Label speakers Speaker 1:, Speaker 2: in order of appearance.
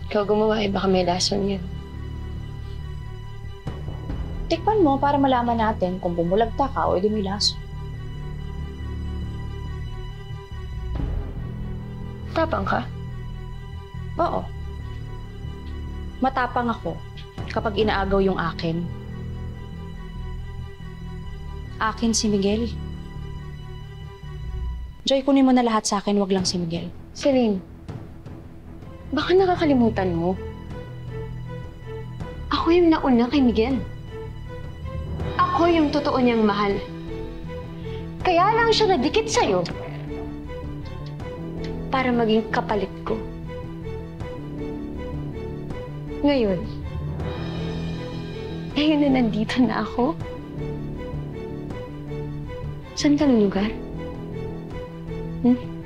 Speaker 1: Ikaw gumawa, baka may lason yan.
Speaker 2: Tikman mo para malaman natin kung bumulagta ka o di may lason.
Speaker 1: Tapang ka?
Speaker 2: Oo. Matapang ako kapag inaagaw yung akin. Akin si Miguel. Joy, kunin mo na lahat sa akin, wag lang si Miguel.
Speaker 1: Celine, baka nakakalimutan mo. Ako yung nauna kay Miguel. Ako yung totoo niyang mahal. Kaya lang siya nadikit sa'yo para maging kapalit ko. Ngayon na nandito na ako, saan ka lulugar? Hmm?